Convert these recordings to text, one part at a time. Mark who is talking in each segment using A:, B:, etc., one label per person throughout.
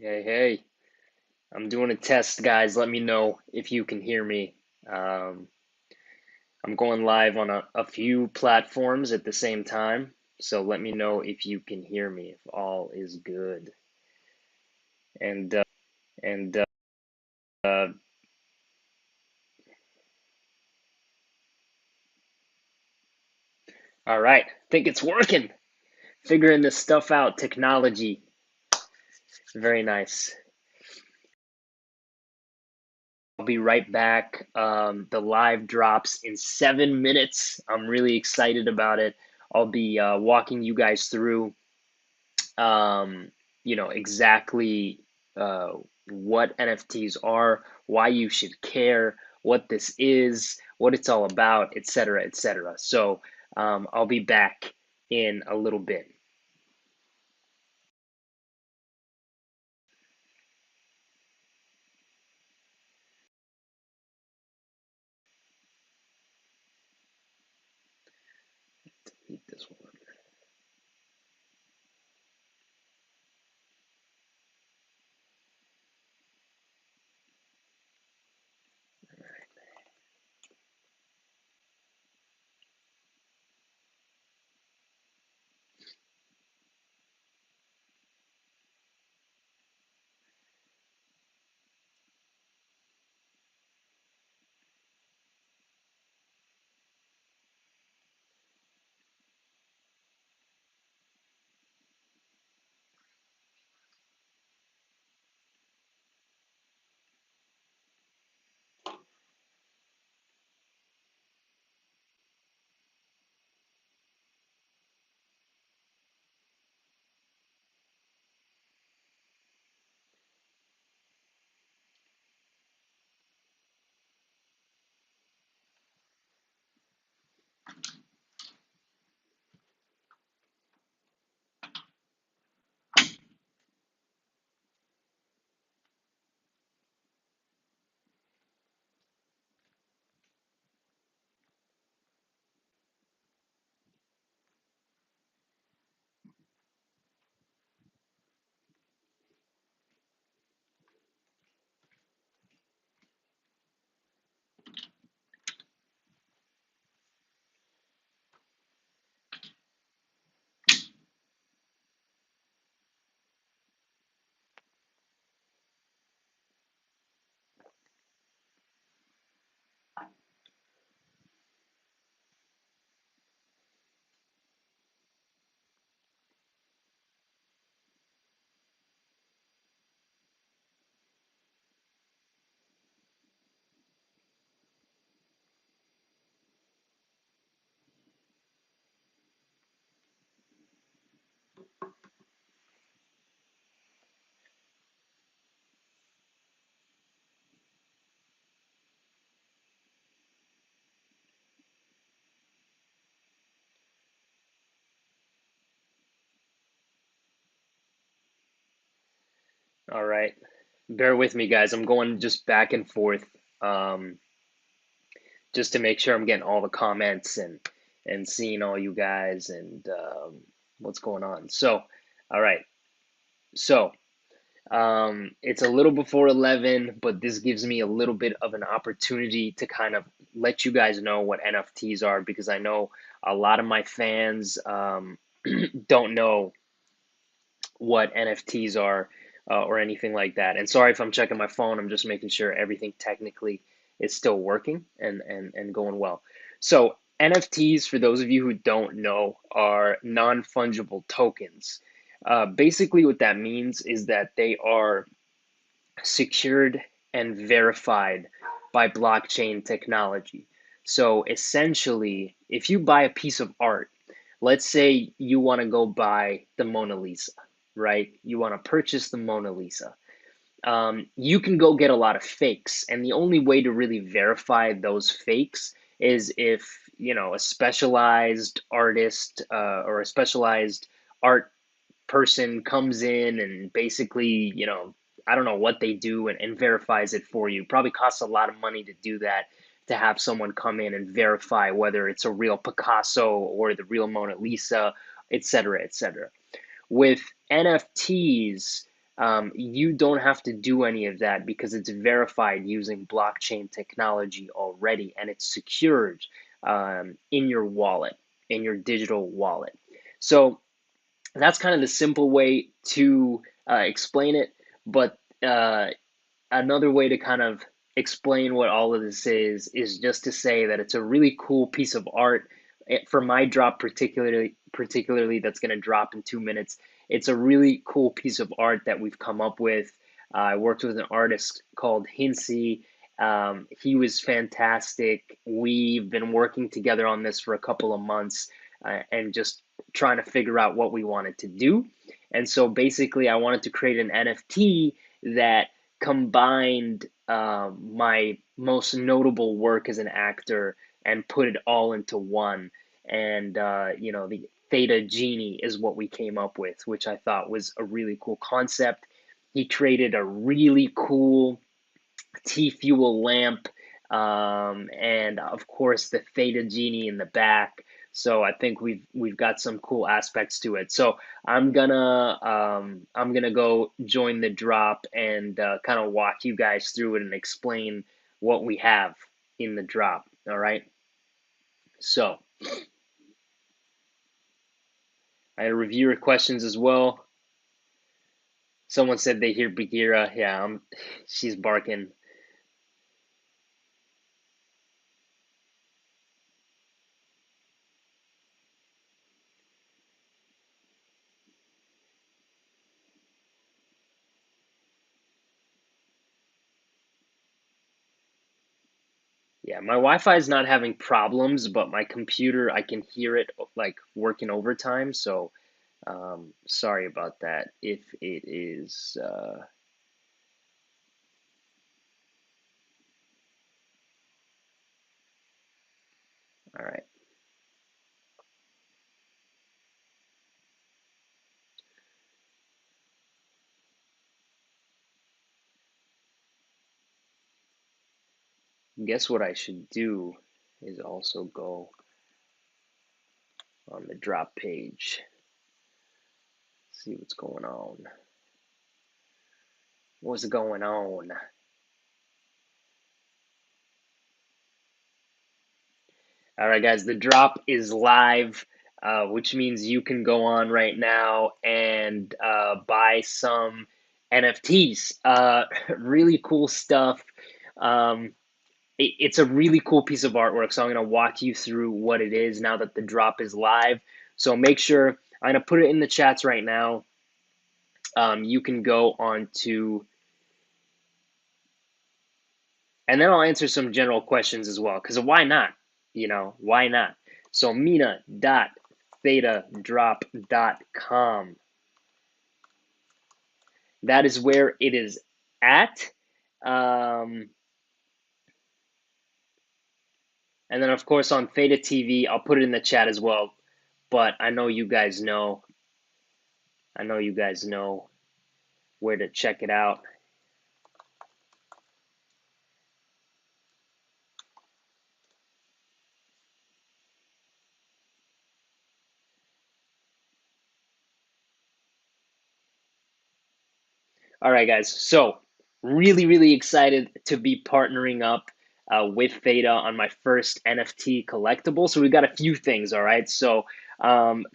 A: Hey, hey, I'm doing a test, guys. Let me know if you can hear me. Um, I'm going live on a few platforms at the same time, so let me know if you can hear me, if all is good. And and uh, all right, think it's working. Figuring this stuff out. Technology, very nice. I'll be right back. The live drops in 7 minutes. I'm really excited about it. I'll be walking you guys through um, exactly uh, what NFTs are, why you should care, what this is, what it's all about, etc., etc. So I'll be back in a little bit. Delete this one. All right. Bear with me, guys. I'm going just back and forth um, just to make sure I'm getting all the comments and seeing all you guys and what's going on. So, all right. So, it's a little before 11, but this gives me a little bit of an opportunity to kind of let you guys know what NFTs are because I know a lot of my fans don't know what NFTs are or anything like that. And sorry if I'm checking my phone, I'm just making sure everything technically is still working and going well. So, NFTs, for those of you who don't know, are non fungible tokens. Basically, what that means is that they are secured and verified by blockchain technology. So essentially, if you buy a piece of art, let's say you want to go buy the Mona Lisa, right? You want to purchase the Mona Lisa. You can go get a lot of fakes, and the only way to really verify those fakes is if a specialized artist or a specialized art person comes in and basically, I don't know what they do and verifies it for you. Probably costs a lot of money to do that, to have someone come in and verify whether it's a real Picasso or the real Mona Lisa, et cetera, et cetera. With NFTs, You don't have to do any of that because it's verified using blockchain technology already, and it's secured in your wallet, in your digital wallet. So that's kind of the simple way to explain it. But another way to kind of explain what all of this is just to say that it's a really cool piece of art. For my drop particularly that's going to drop in 2 minutes. It's a really cool piece of art that we've come up with. I worked with an artist called Hinsey. He was fantastic. We've been working together on this for a couple of months and just trying to figure out what we wanted to do. And so basically, I wanted to create an NFT that combined my most notable work as an actor and put it all into one. And the Theta Genie is what we came up with, which I thought was a really cool concept. He created a really cool T-fuel lamp, and of course the Theta Genie in the back. So I think we've got some cool aspects to it. So I'm gonna go join the drop and kind of walk you guys through it and explain what we have in the drop. All right. So I review your questions as well. Someone said they hear Bagheera. Yeah, she's barking. Yeah, my Wi-Fi is not having problems, but my computer, I can hear it like working overtime. So, sorry about that. If it is, all right. Guess what I should do is also go on the drop page, see what's going on. What's going on? All right, guys, the drop is live, which means you can go on right now and buy some NFTs. Really cool stuff. Um, it's a really cool piece of artwork, so I'm going to walk you through what it is now that the drop is live. So make sure I'm going to put it in the chats right now. You can go on to, and then I'll answer some general questions as well, because why not? Why not? So mena.thetadrop.com. That is where it is at. And then, of course, on Theta TV, I'll put it in the chat as well. But I know you guys know. I know you guys know where to check it out. All right, guys. So, really, really excited to be partnering up with Theta on my first NFT collectible. So, we've got a few things, all right? So,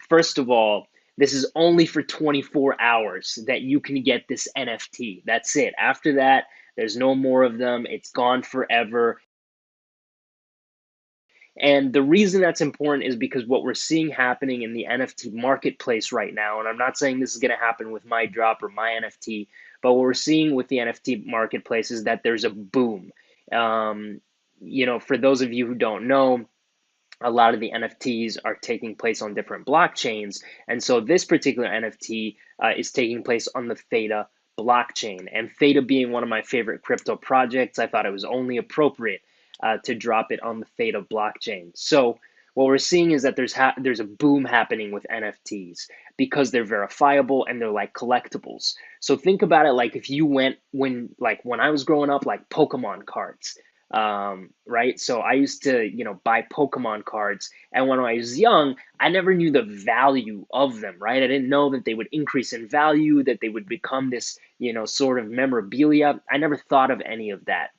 A: first of all, this is only for 24 hours that you can get this NFT. That's it. After that, there's no more of them. It's gone forever. And the reason that's important is because what we're seeing happening in the NFT marketplace right now, and I'm not saying this is going to happen with my drop or my NFT, but what we're seeing with the NFT marketplace is that there's a boom. For those of you who don't know, a lot of the NFTs are taking place on different blockchains. And so this particular NFT is taking place on the Theta blockchain. And Theta being one of my favorite crypto projects, I thought it was only appropriate to drop it on the Theta blockchain. So what we're seeing is that there's a boom happening with NFTs because they're verifiable and they're like collectibles. So think about it like if you went when I was growing up, like Pokemon cards. Right? So I used to, buy Pokemon cards, and when I was young, I never knew the value of them, right? I didn't know that they would increase in value, that they would become this, sort of memorabilia. I never thought of any of that.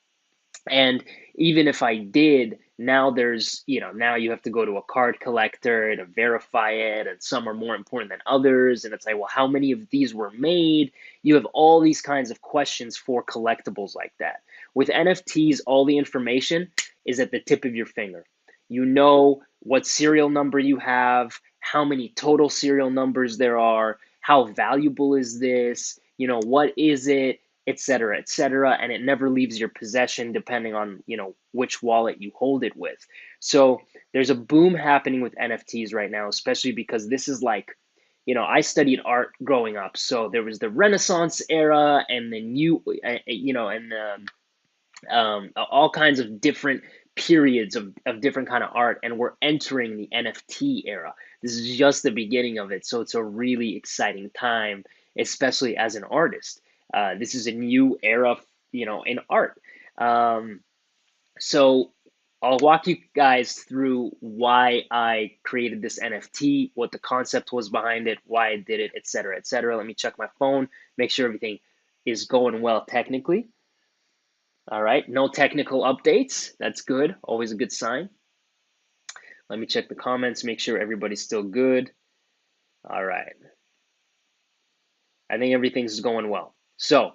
A: And even if I did, now now you have to go to a card collector to verify it, and some are more important than others. And it's like, well, how many of these were made? You have all these kinds of questions for collectibles like that. With NFTs, all the information is at the tip of your finger. You know what serial number you have, how many total serial numbers there are, how valuable is this, what is it, et cetera, and it never leaves your possession depending on, which wallet you hold it with. So there's a boom happening with NFTs right now, especially because this is like, I studied art growing up, so there was the Renaissance era and the new, and all kinds of different periods of different kind of art, and we're entering the NFT era. This is just the beginning of it, so it's a really exciting time, especially as an artist. This is a new era, in art. Um, so I'll walk you guys through why I created this NFT, what the concept was behind it, why I did it, et cetera, et cetera. Let me check my phone, make sure everything is going well technically. All right, no technical updates. That's good, always a good sign. Let me check the comments, make sure everybody's still good. All right, I think everything's going well. So,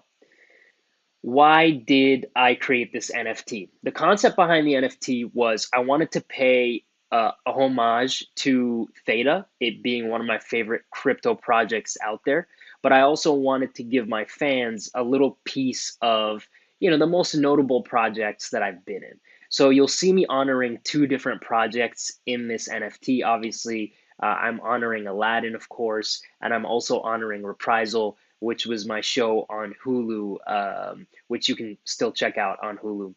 A: why did I create this NFT? The concept behind the NFT was I wanted to pay a homage to Theta, it being one of my favorite crypto projects out there. But I also wanted to give my fans a little piece of, the most notable projects that I've been in. So you'll see me honoring two different projects in this NFT. Obviously, I'm honoring Aladdin, of course, and I'm also honoring Reprisal, which was my show on Hulu, which you can still check out on Hulu.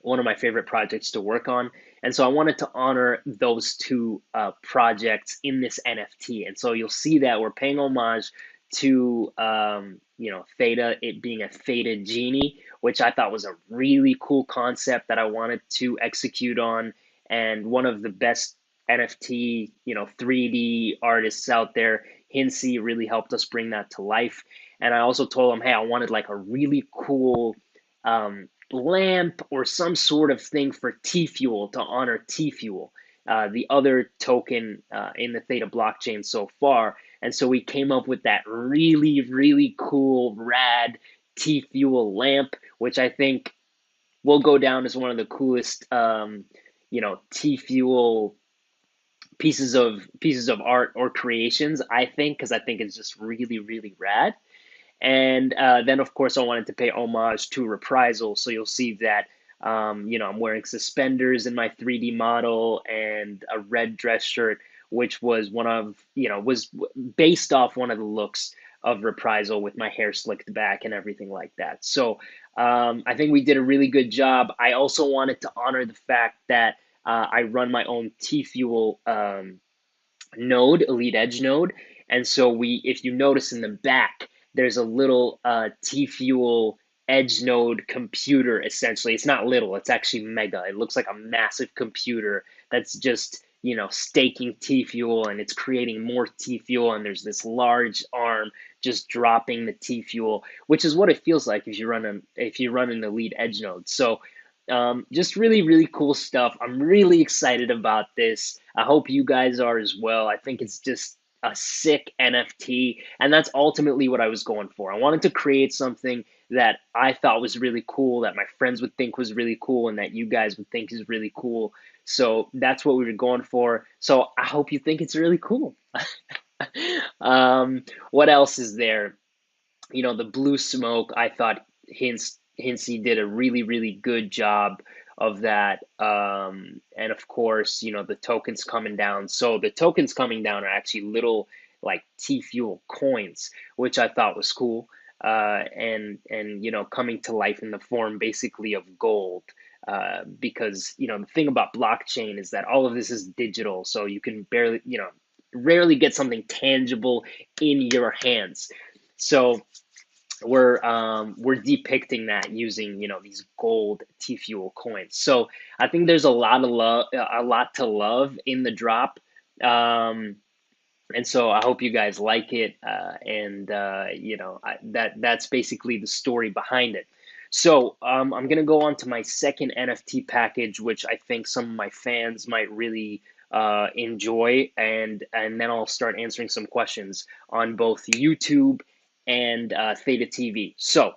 A: One of my favorite projects to work on. And so I wanted to honor those two projects in this NFT. And so you'll see that we're paying homage to, Theta, it being a Theta genie, which I thought was a really cool concept that I wanted to execute on. And one of the best NFT, 3D artists out there, Hinsey, really helped us bring that to life. And I also told him, hey, I wanted like a really cool lamp or some sort of thing for T Fuel to honor T Fuel, the other token in the Theta blockchain so far. And so we came up with that really, really cool, rad T Fuel lamp, which I think will go down as one of the coolest, T Fuel pieces of art or creations. I think because I think it's just really, really rad. And then, of course, I wanted to pay homage to Reprisal. So you'll see that, I'm wearing suspenders in my 3D model and a red dress shirt, which was was based off one of the looks of Reprisal with my hair slicked back and everything like that. So I think we did a really good job. I also wanted to honor the fact that I run my own T Fuel node, Elite Edge node. And so if you notice in the back, there's a little T Fuel Edge node computer, essentially. It's not little, it's actually mega. It looks like a massive computer that's just, staking T Fuel, and it's creating more T Fuel. And there's this large arm just dropping the T Fuel, which is what it feels like if you run an Elite Edge node. So just really, really cool stuff. I'm really excited about this. I hope you guys are as well. I think it's just a sick NFT, and that's ultimately what I was going for. I wanted to create something that I thought was really cool, that my friends would think was really cool, and that you guys would think is really cool. So that's what we were going for. So I hope you think it's really cool. What else is there? The blue smoke, I thought Hinsey did a really, really good job of that. And of course, the tokens coming down. So the tokens coming down are actually little like T Fuel coins, which I thought was cool. And coming to life in the form basically of gold. Because the thing about blockchain is that all of this is digital, so you can rarely get something tangible in your hands. So we're depicting that using, these gold T-Fuel coins. So I think there's a lot to love in the drop. Um, and so I hope you guys like it. And that's basically the story behind it. So I'm gonna go on to my second NFT package, which I think some of my fans might really enjoy, and then I'll start answering some questions on both YouTube and Theta TV. So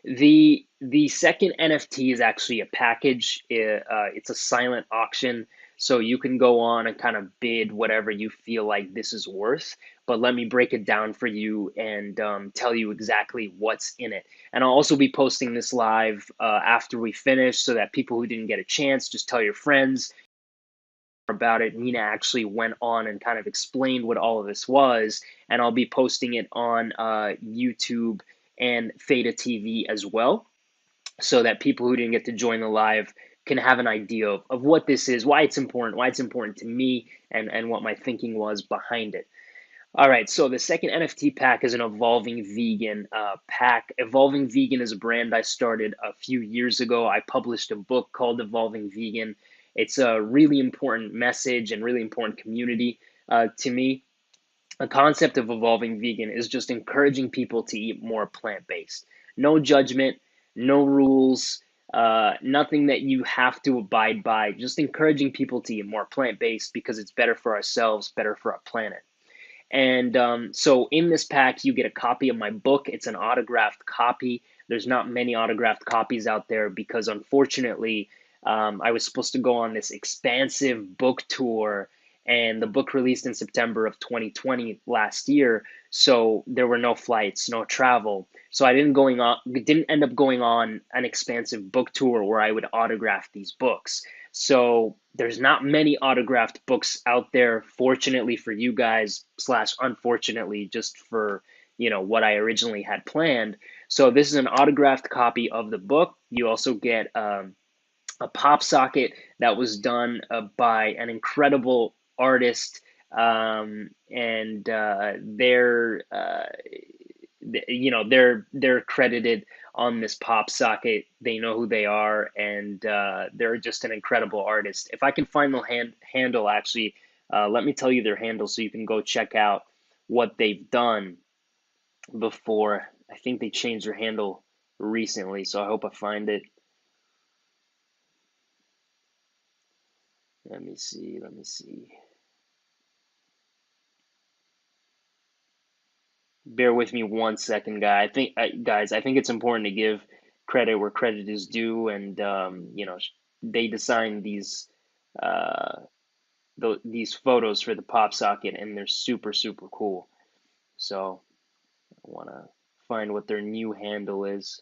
A: the second NFT is actually a package. It's a silent auction, so you can go on and kind of bid whatever you feel like this is worth. But let me break it down for you and tell you exactly what's in it. And I'll also be posting this live after we finish, so that people who didn't get a chance, just tell your friends about it. Mena actually went on and kind of explained what all of this was, and I'll be posting it on YouTube and Theta TV as well, so that people who didn't get to join the live can have an idea of what this is, why it's important to me, and what my thinking was behind it. All right, so the second NFT pack is an Evolving Vegan pack. Evolving Vegan is a brand I started a few years ago. I published a book called Evolving Vegan. It's a really important message and really important community to me. The concept of Evolving Vegan is just encouraging people to eat more plant-based. No judgment, no rules, nothing that you have to abide by. Just encouraging people to eat more plant-based because it's better for ourselves, better for our planet. And so in this pack, you get a copy of my book. It's an autographed copy. There's not many autographed copies out there because, unfortunately, I was supposed to go on this expansive book tour, and the book released in September of 2020 last year. So there were no flights, no travel. So I didn't end up going on an expansive book tour where I would autograph these books. So there's not many autographed books out there, fortunately for you guys, slash unfortunately, just for what I originally had planned. So this is an autographed copy of the book. You also get a pop socket that was done by an incredible artist, and they're credited on this pop socket. They know who they are, and they're just an incredible artist. If I can find the handle, actually, let me tell you their handle so you can go check out what they've done before. I think they changed their handle recently, so I hope I find it. Let me see. Let me see. Bear with me 1 second, guys. I think it's important to give credit where credit is due, and they designed uh, these photos for the pop socket, and they're super super cool. So I want to find what their new handle is.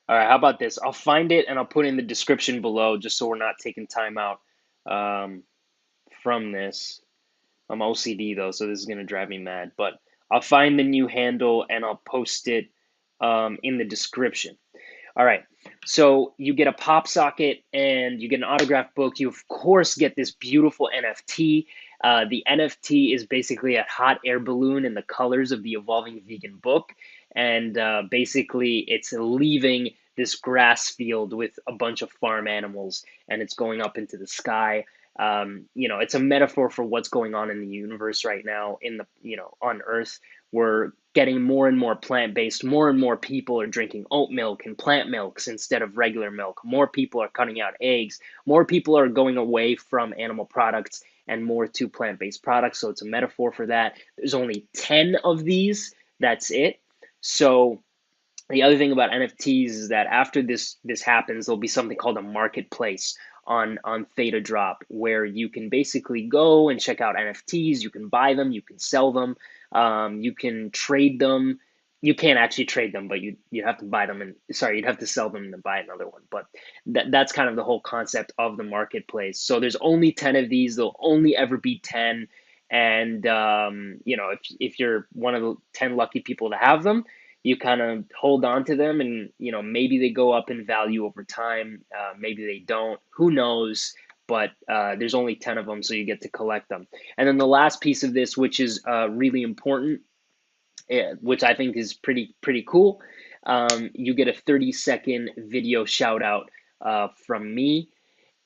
A: All right, how about this? I'll find it and I'll put in the description below, just so we're not taking time out um, from this. I'm OCD though, so this is gonna drive me mad. But I'll find the new handle and I'll post it in the description. All right, so you get a pop socket and you get an autographed book. You of course get this beautiful NFT. The NFT is basically a hot air balloon in the colors of the Evolving Vegan book, and basically it's leaving this grass field with a bunch of farm animals, and it's going up into the sky. It's a metaphor for what's going on in the universe right now, on Earth. We're getting more and more plant-based. More and more people are drinking oat milk and plant milks instead of regular milk. More people are cutting out eggs. More people are going away from animal products and more to plant-based products. So it's a metaphor for that. There's only 10 of these. That's it. So the other thing about NFTs is that after this happens, there'll be something called a marketplace on Theta Drop, where you can basically go and check out NFTs. You can buy them, you can sell them, you can trade them. You can't actually trade them, but you have to buy them, and sorry, you'd have to sell them and then buy another one. But that's kind of the whole concept of the marketplace. So there's only 10 of these. There'll only ever be 10, and if you're one of the 10 lucky people to have them, you kind of hold on to them, and maybe they go up in value over time. Maybe they don't. Who knows? But there's only 10 of them, so you get to collect them. And then the last piece of this, which is really important, which I think is pretty cool. You get a 30-second video shout out from me.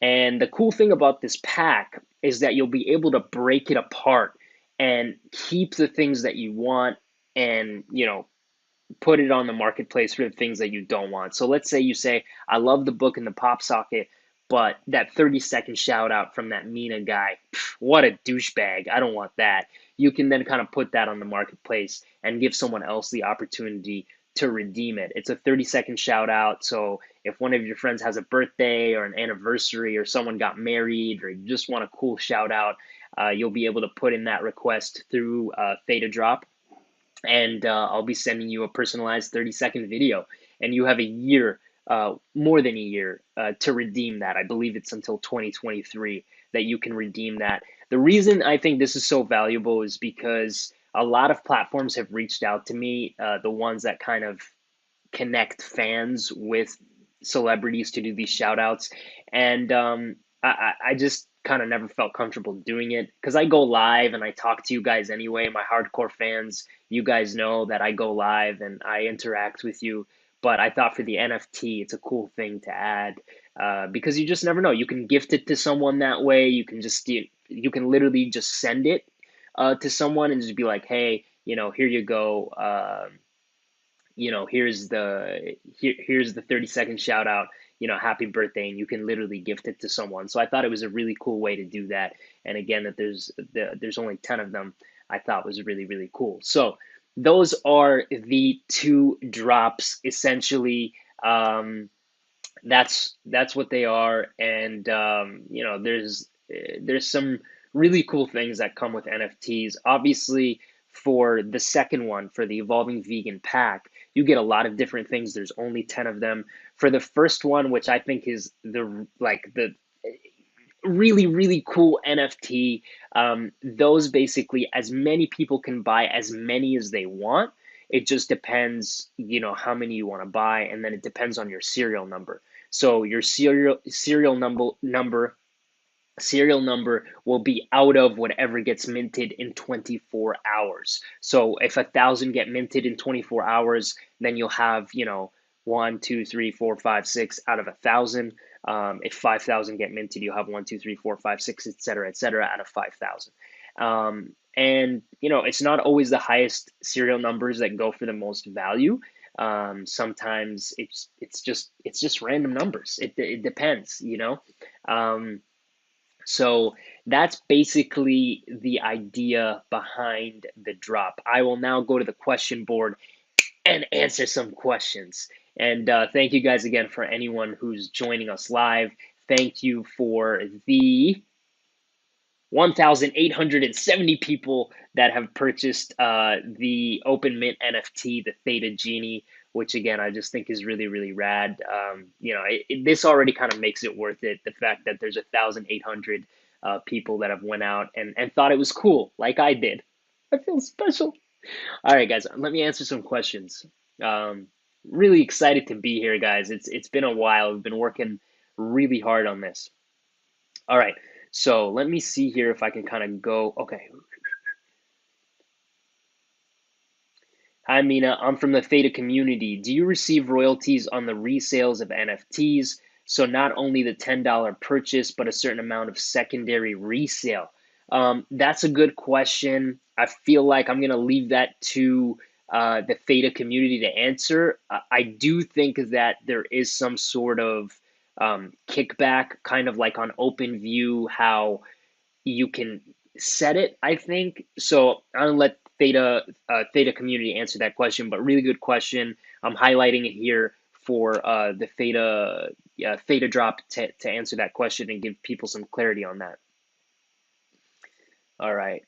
A: And the cool thing about this pack is that you'll be able to break it apart and keep the things that you want, and put it on the marketplace for the things that you don't want. So let's say you say, I love the book in the pop socket, but that 30-second shout out from that Mena guy, what a douchebag. I don't want that. You can then kind of put that on the marketplace and give someone else the opportunity to redeem it. It's a 30-second shout out. So if one of your friends has a birthday or an anniversary, or someone got married, or you just want a cool shout out, you'll be able to put in that request through Theta Drop, and I'll be sending you a personalized 30-second video. And you have a year, more than a year, to redeem that. I believe it's until 2023 that you can redeem that. The reason I think this is so valuable is because a lot of platforms have reached out to me, the ones that kind of connect fans with celebrities to do these shout outs. And I just kind of never felt comfortable doing it because I go live and I talk to you guys anyway. My hardcore fans, you guys know that I go live and I interact with you. But I thought for the NFT, it's a cool thing to add, because you just never know. You can gift it to someone that way. You can literally just send it to someone and just be like, hey, here you go. Here's the 30-second shout out, happy birthday, and you can literally gift it to someone. So I thought it was a really cool way to do that. And again, that there's only 10 of them, I thought was really, really cool. So those are the two drops essentially. That's what they are. And there's some really cool things that come with NFTs. Obviously, for the second one, for the Evolving Vegan pack, you get a lot of different things. There's only 10 of them. For the first one, which I think is the really, really cool NFT, those basically, as many people can buy as many as they want. It just depends, how many you want to buy, and then it depends on your serial number. So your serial number will be out of whatever gets minted in 24 hours. So if 1,000 get minted in 24 hours, then you'll have, 1, 2, 3, 4, 5, 6 out of 1,000. If 5,000 get minted, you'll have 1, 2, 3, 4, 5, 6, et cetera, out of 5,000. And it's not always the highest serial numbers that go for the most value. Sometimes it's just random numbers. It depends. So that's basically the idea behind the drop. I will now go to the question board and answer some questions. And thank you guys again for anyone who's joining us live. Thank you for the 1,870 people that have purchased the Open Mint NFT, the Theta Genie, which again, I just think is really, really rad. This already kind of makes it worth it. The fact that there's 1,800 people that have went out and thought it was cool, like I did. I feel special. All right, guys, let me answer some questions. Really excited to be here, guys. It's been a while. We've been working really hard on this. All right, so let me see here if I can kind of go. Okay. Hi, Mina. I'm from the Theta community. Do you receive royalties on the resales of NFTs? So not only the $10 purchase, but a certain amount of secondary resale. That's a good question. I feel like I'm going to leave that to the Theta community to answer. I do think that there is some sort of kickback, kind of like on OpenView, how you can set it, I think. So I'm gonna let Theta community answer that question, but really good question. I'm highlighting it here for the Theta drop to answer that question and give people some clarity on that. All right.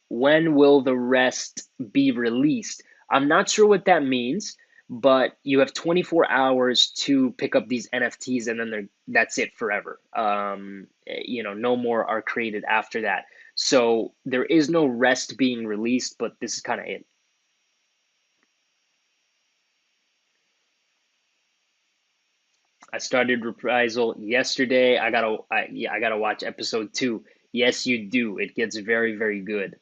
A: When will the rest be released? I'm not sure what that means, but you have 24 hours to pick up these NFTs, and then that's it forever. No more are created after that. So there is no rest being released, but this is kind of it. I started Reprisal yesterday. Yeah, I gotta watch episode 2. Yes, you do. It gets very, very good.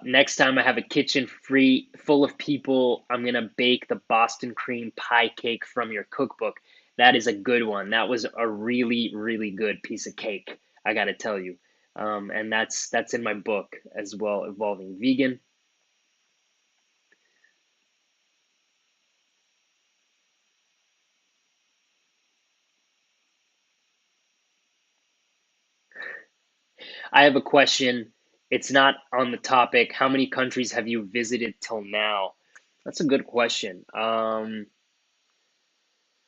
A: Next time I have a kitchen free full of people, I'm gonna bake the Boston cream pie cake from your cookbook. That is a good one. That was a really, really good piece of cake, I gotta tell you. And that's in my book as well, Evolving Vegan. I have a question. It's not on the topic. How many countries have you visited till now? That's a good question. All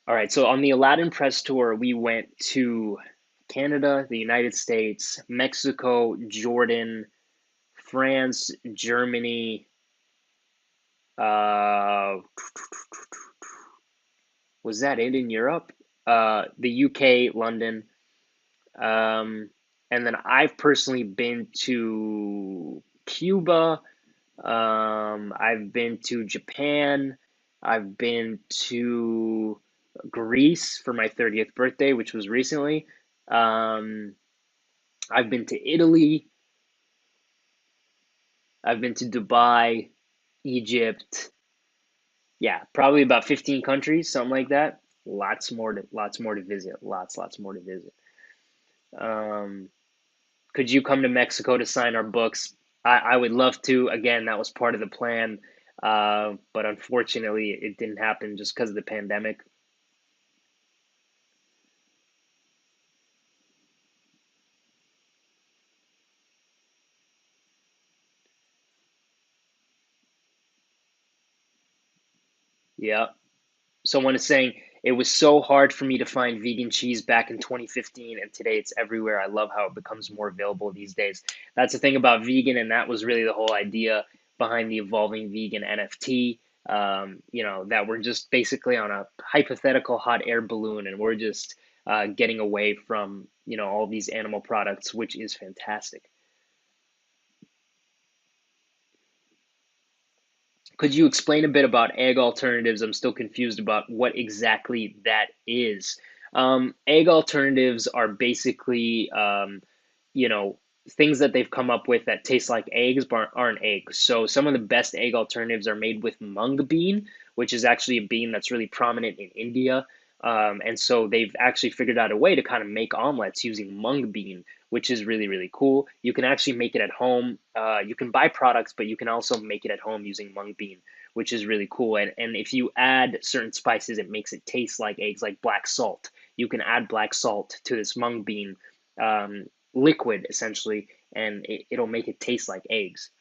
A: right, so on the Aladdin Press tour, we went to Canada, the United States, Mexico, Jordan, France, Germany, uh, was that it in Europe? The UK, London. Um, and then I've personally been to Cuba. I've been to Japan. I've been to Greece for my 30th birthday, which was recently. Um, I've been to Italy. I've been to Dubai, Egypt. Yeah, probably about 15 countries, something like that. Lots more to visit. Lots more to visit. Um, could you come to Mexico to sign our books? I would love to. Again, that was part of the plan. But unfortunately, it didn't happen just because of the pandemic. Yeah. Someone is saying it was so hard for me to find vegan cheese back in 2015, and today it's everywhere. I love how it becomes more available these days. That's the thing about vegan, and that was really the whole idea behind the Evolving Vegan NFT. That we're just basically on a hypothetical hot air balloon, and we're just getting away from all these animal products, which is fantastic. Could you explain a bit about egg alternatives? I'm still confused about what exactly that is. Egg alternatives are basically, you know, things that they've come up with that taste like eggs but aren't eggs. So some of the best egg alternatives are made with mung bean, which is actually a bean that's really prominent in India. And so they've actually figured out a way to kind of make omelets using mung bean, which is really, really cool. You can actually make it at home. You can buy products, but you can also make it at home using mung bean, which is really cool. And if you add certain spices, it makes it taste like eggs, like black salt. You can add black salt to this mung bean um, liquid, essentially, and it'll make it taste like eggs.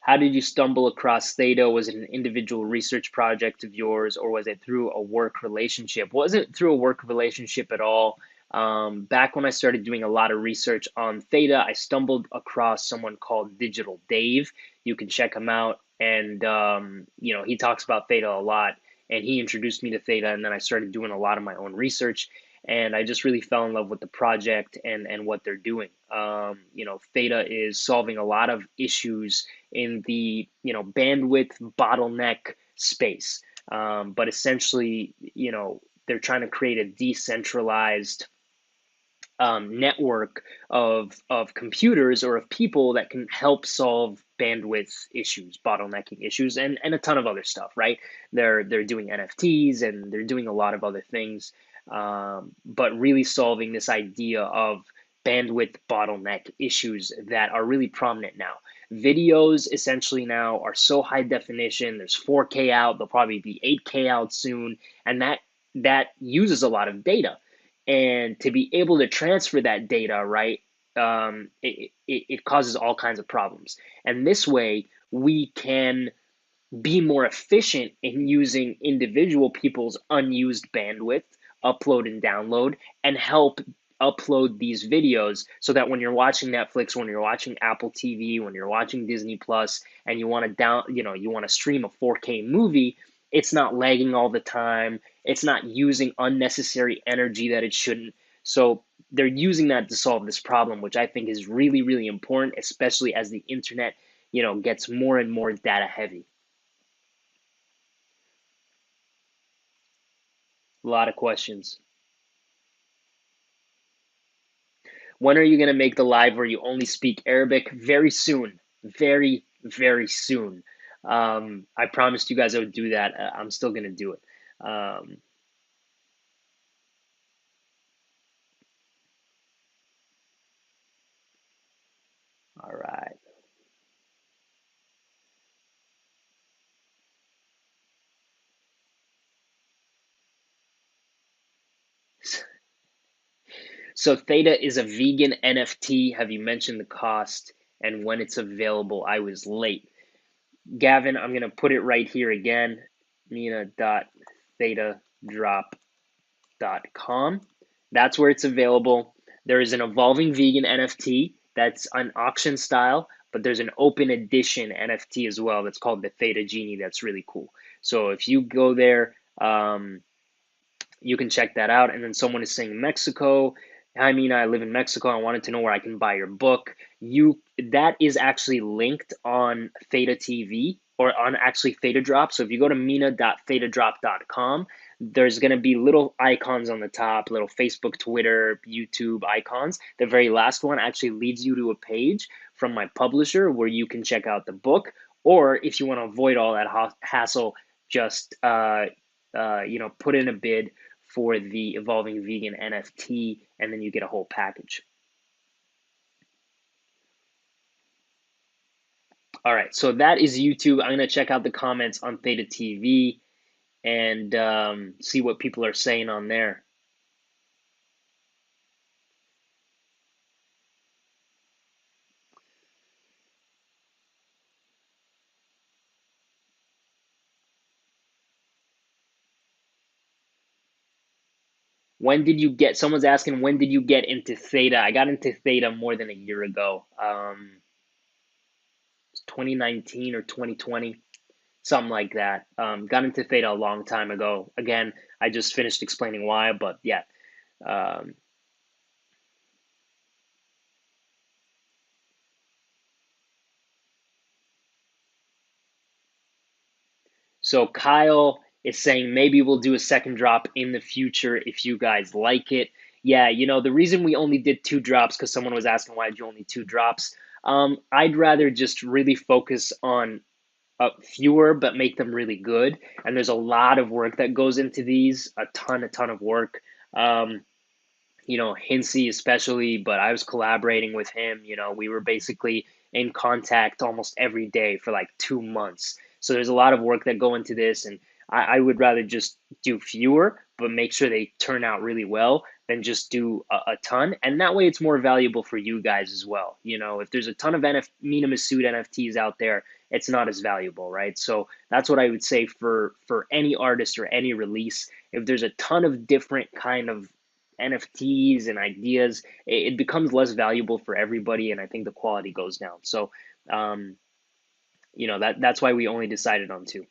A: How did you stumble across Theta? Was it an individual research project of yours, or was it through a work relationship? Wasn't through a work relationship at all. Back when I started doing a lot of research on Theta, I stumbled across someone called Digital Dave. You can check him out, and he talks about Theta a lot. And he introduced me to Theta, and then I started doing a lot of my own research, and I just really fell in love with the project and what they're doing. Theta is solving a lot of issues in the bandwidth bottleneck space. But essentially, they're trying to create a decentralized network of computers or of people that can help solve bandwidth issues, bottlenecking issues, and a ton of other stuff. Right? They're doing NFTs and they're doing a lot of other things, but really solving this idea of bandwidth bottleneck issues that are really prominent now. Videos essentially now are so high definition. There's 4K out. There'll probably be 8K out soon, and that uses a lot of data. And to be able to transfer that data, right, it causes all kinds of problems. And this way, we can be more efficient in using individual people's unused bandwidth, upload and download, and help upload these videos so that when you're watching Netflix, when you're watching Apple TV, when you're watching Disney Plus, and you want to you want to stream a 4K movie, it's not lagging all the time. It's not using unnecessary energy that it shouldn't. So they're using that to solve this problem, which I think is really, really important, especially as the internet, gets more and more data heavy. A lot of questions. When are you going to make the live where you only speak Arabic? Very soon. Very, very soon. I promised you guys I would do that. I'm still going to do it. Um, all right. So Theta is a vegan NFT. Have you mentioned the cost and when it's available? I was late. Gavin, I'm going to put it right here again. Mena.thetadrop.com. That's where it's available. There is an evolving vegan NFT that's an auction style, but there's an open edition NFT as well that's called the Theta Genie. That's really cool. So if you go there, you can check that out. And then someone is saying Mexico. I mean, I live in Mexico. I wanted to know where I can buy your book. That is actually linked on Theta TV or on actually Theta Drop. So if you go to mina.thetadrop.com, there's going to be little icons on the top, little Facebook, Twitter, YouTube icons. The very last one actually leads you to a page from my publisher where you can check out the book. Or if you want to avoid all that hassle, just put in a bid for the evolving vegan NFT, and then you get a whole package. All right, so that is YouTube. I'm gonna check out the comments on Theta TV and see what people are saying on there. When did you get? Someone's asking, when did you get into Theta? I got into Theta more than a year ago. 2019 or 2020, something like that. Got into Theta a long time ago. Again, I just finished explaining why, but yeah. Um, So Kyle is saying maybe we'll do a second drop in the future if you guys like it. Yeah, the reason we only did two drops because someone was asking why did you only two drops. I'd rather just really focus on fewer but make them really good. And there's a lot of work that goes into these, a ton of work. Um, Hinsey especially, but I was collaborating with him. We were basically in contact almost every day for like 2 months. So there's a lot of work that go into this, and I would rather just do fewer, but make sure they turn out really well than just do a ton. And that way it's more valuable for you guys as well. If there's a ton of Mena Massoud NFTs out there, it's not as valuable, right? So that's what I would say for any artist or any release. If there's a ton of different kind of NFTs and ideas, it becomes less valuable for everybody, and I think the quality goes down. So, um, that's why we only decided on two.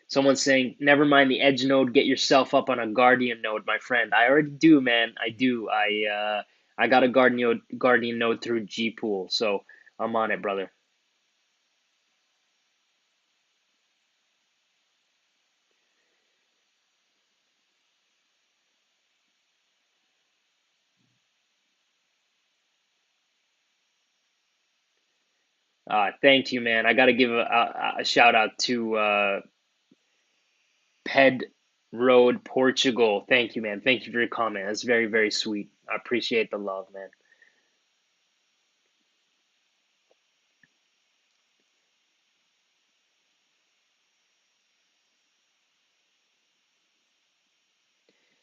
A: Someone's saying, never mind the edge node, get yourself up on a guardian node, my friend. I already do, man. I do. I got a guardian node through Gpool, so I'm on it, brother. Thank you, man. I got to give a shout out to Ped Road, Portugal. Thank you, man. Thank you for your comment. That's very, very sweet. I appreciate the love, man.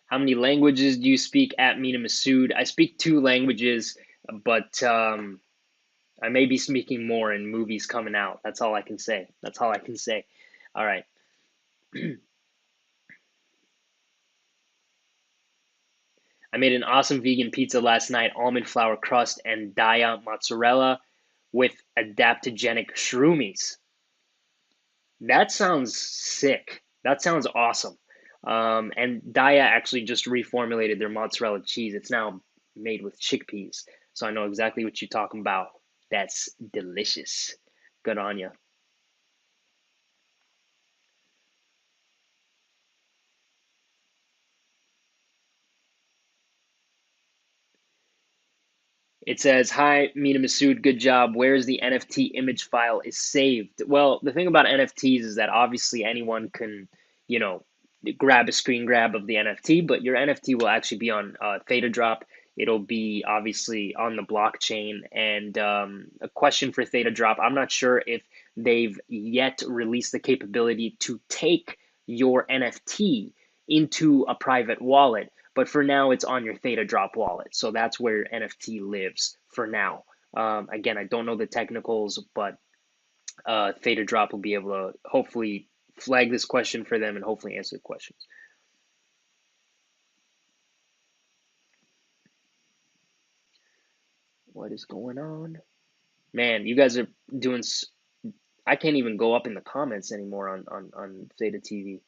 A: How many languages do you speak at Mina Massoud? I speak two languages, but I may be speaking more in movies coming out. That's all I can say. That's all I can say. All right. I made an awesome vegan pizza last night, almond flour crust and Daya mozzarella with adaptogenic shroomies. That sounds sick. That sounds awesome. And Daya actually just reformulated their mozzarella cheese. It's now made with chickpeas. So I know exactly what you're talking about. That's delicious. Good on you. It says, "Hi, Mena Massoud, good job. Where is the NFT image file is saved?" Well, the thing about NFTs is that obviously anyone can, you know, grab a screen grab of the NFT, but your NFT will actually be on Theta Drop. It'll be obviously on the blockchain. And a question for Theta Drop: I'm not sure if they've yet released the capability to take your NFT into a private wallet. But for now, it's on your Theta Drop wallet. So that's where your NFT lives for now. Again, I don't know the technicals, but Theta Drop will be able to hopefully flag this question for them and hopefully answer the questions. What is going on? Man, you guys are doing. I can't even go up in the comments anymore on Theta TV.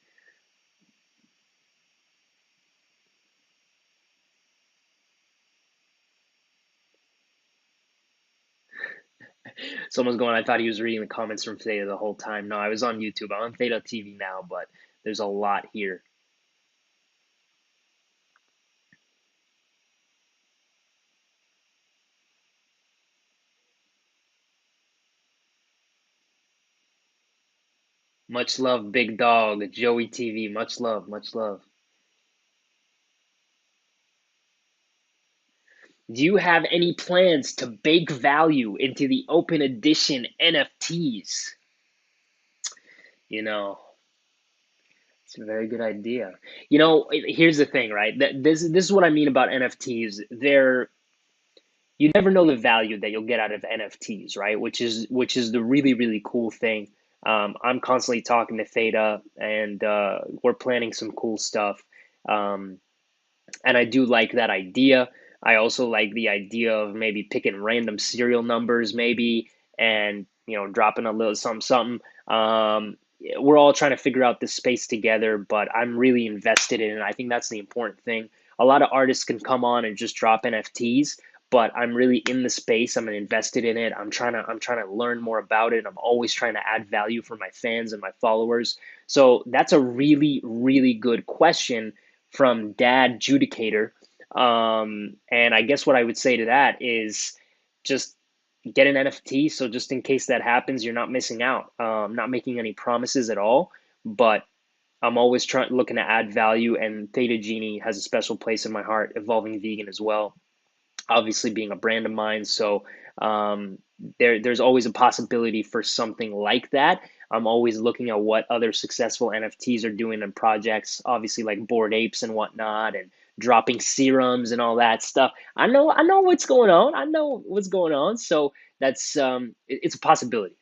A: Someone's going, I thought he was reading the comments from Theta the whole time. No, I was on YouTube. I'm on Theta TV now, but there's a lot here. Much love, big dog, Joey TV. Much love, much love. Do you have any plans to bake value into the open edition NFTs? You know, it's a very good idea. Here's the thing, right? This is what I mean about NFTs. You never know the value that you'll get out of NFTs, right? Which is the really really cool thing. I'm constantly talking to Theta, and we're planning some cool stuff. Um, and I do like that idea. I also like the idea of maybe picking random serial numbers, maybe, and dropping a little something, something. We're all trying to figure out this space together, but I'm really invested in it. I think that's the important thing. A lot of artists can come on and just drop NFTs, but I'm really in the space. I'm invested in it. I'm trying to learn more about it. I'm always trying to add value for my fans and my followers. So that's a really, really good question from Dad Judicator. And I guess what I would say to that is just get an NFT. So just in case that happens, you're not missing out. Not making any promises at all, but I'm always looking to add value. And Theta Genie has a special place in my heart, evolving vegan as well, obviously being a brand of mine. So there's always a possibility for something like that. I'm always looking at what other successful NFTs are doing in projects, obviously like Bored Apes and whatnot, and dropping serums and all that stuff. I know what's going on. I know what's going on. So that's it's a possibility.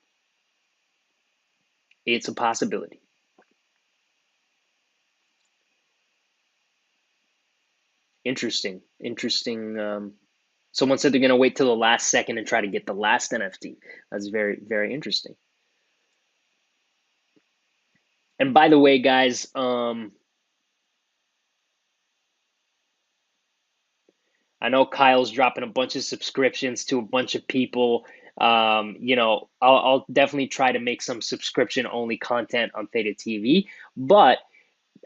A: It's a possibility. Interesting. Interesting. Someone said they're gonna wait till the last second and try to get the last NFT. That's very, very interesting. And by the way, guys, I know Kyle's dropping a bunch of subscriptions to a bunch of people. I'll definitely try to make some subscription only content on Theta TV, but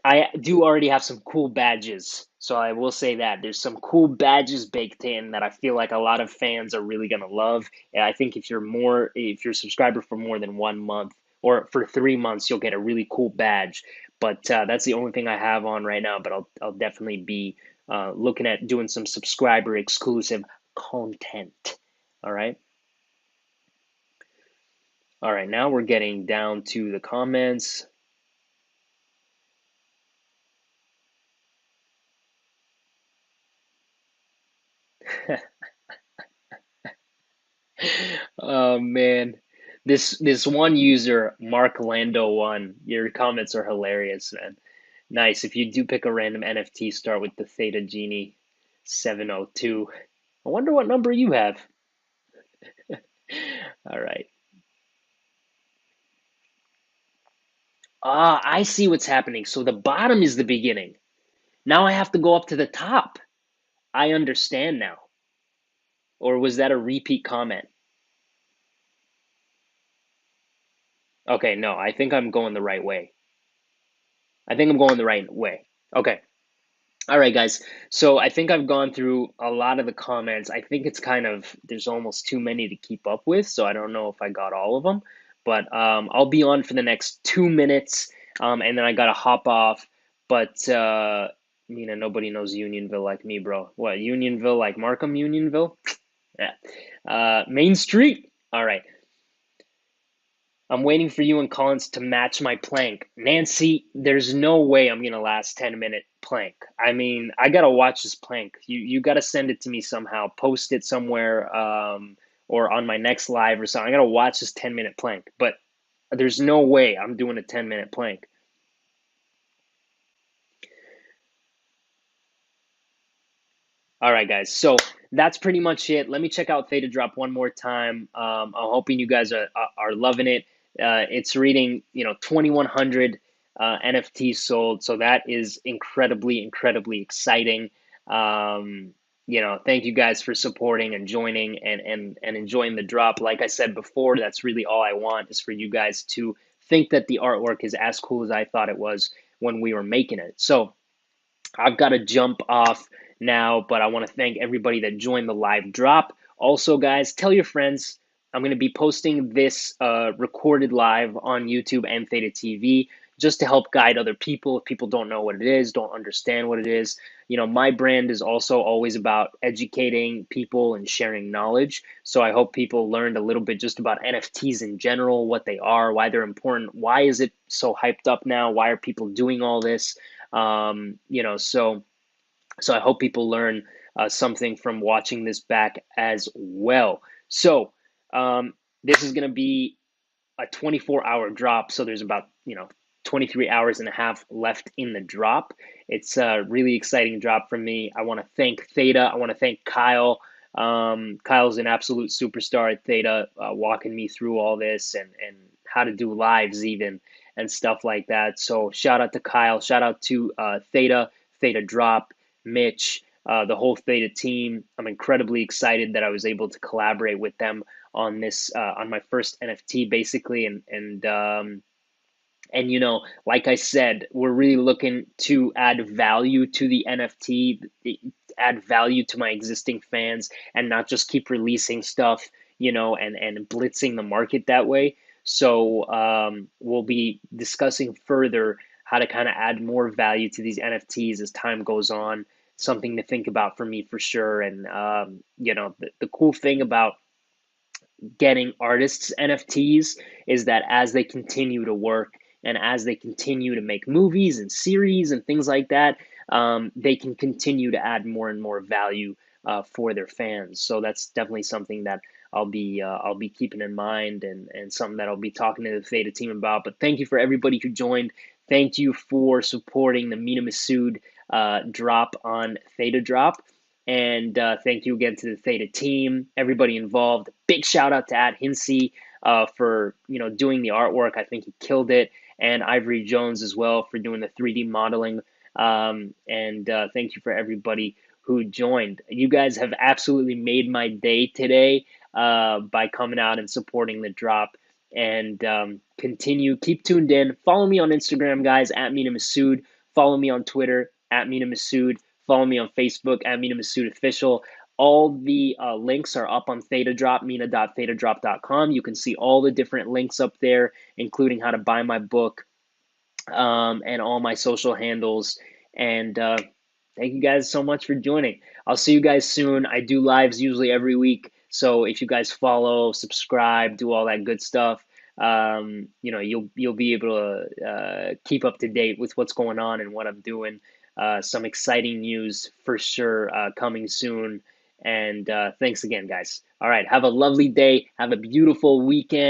A: I do already have some cool badges. So I will say that there's some cool badges baked in that I feel like a lot of fans are really gonna love. And I think if you're a subscriber for more than 1 month or for 3 months, you'll get a really cool badge. But that's the only thing I have on right now. But I'll definitely be looking at doing some subscriber exclusive content. All right. All right. Now we're getting down to the comments. Oh man. This one user, Mark Lando one, your comments are hilarious, man. Nice. If you do pick a random NFT, start with the Theta Genie 702. I wonder what number you have. All right. Ah, I see what's happening. So the bottom is the beginning. Now I have to go up to the top. I understand now. Or was that a repeat comment? Okay, no, I think I'm going the right way. I think I'm going the right way. Okay. All right, guys. So I think I've gone through a lot of the comments. I think it's kind of, there's almost too many to keep up with. So I don't know if I got all of them, but I'll be on for the next 2 minutes, and then I got to hop off. But, nobody knows Unionville like me, bro. What, Unionville like Markham, Unionville? Yeah. Main Street? All right. I'm waiting for you and Collins to match my plank. Nancy, there's no way I'm gonna last 10-minute plank. I mean, I gotta watch this plank. You gotta send it to me somehow. Post it somewhere, or on my next live or something. I gotta watch this 10-minute plank. But there's no way I'm doing a 10-minute plank. All right, guys. So that's pretty much it. Let me check out Theta Drop one more time. I'm hoping you guys are loving it. It's reading, 2,100 NFTs sold, so that is incredibly, incredibly exciting. Thank you guys for supporting and joining and enjoying the drop. Like I said before, that's really all I want is for you guys to think that the artwork is as cool as I thought it was when we were making it. So I've got to jump off now, but I want to thank everybody that joined the live drop. Also, guys, tell your friends. I'm going to be posting this recorded live on YouTube and Theta TV just to help guide other people. If people don't know what it is, don't understand what it is, my brand is also always about educating people and sharing knowledge. So I hope people learned a little bit just about NFTs in general, what they are, why they're important, why is it so hyped up now, why are people doing all this? So I hope people learn something from watching this back as well. So this is going to be a 24-hour drop. So there's about 23 hours and a half left in the drop. It's a really exciting drop for me. I want to thank Theta. I want to thank Kyle. Kyle's an absolute superstar at Theta, walking me through all this and how to do lives even and stuff like that. So shout out to Kyle. Shout out to Theta, Theta Drop, Mitch, the whole Theta team. I'm incredibly excited that I was able to collaborate with them on this, on my first NFT basically, and like I said, we're really looking to add value to the NFT, add value to my existing fans, and not just keep releasing stuff, and blitzing the market that way. So we'll be discussing further how to kind of add more value to these NFTs as time goes on. Something to think about for me for sure. And the cool thing about getting artists NFTs is that as they continue to work and as they continue to make movies and series and things like that, they can continue to add more and more value for their fans. So that's definitely something that I'll be keeping in mind and something that I'll be talking to the Theta team about. But thank you for everybody who joined. Thank you for supporting the Mena Massoud drop on Theta Drop. And thank you again to the Theta team, everybody involved. Big shout out to Ad Hinsey for doing the artwork. I think he killed it, and Ivory Jones as well for doing the 3D modeling. And thank you for everybody who joined. You guys have absolutely made my day today by coming out and supporting the drop. And keep tuned in. Follow me on Instagram, guys, at Mena Massoud. Follow me on Twitter, at Mena Massoud. Follow me on Facebook, at Mena Massoud Official. All the links are up on Theta Drop, mena.thetadrop.com. You can see all the different links up there, including how to buy my book, and all my social handles. And thank you guys so much for joining. I'll see you guys soon. I do lives usually every week. So if you guys follow, subscribe, do all that good stuff, you'll be able to keep up to date with what's going on and what I'm doing. Some exciting news for sure coming soon. And thanks again, guys. All right. Have a lovely day. Have a beautiful weekend.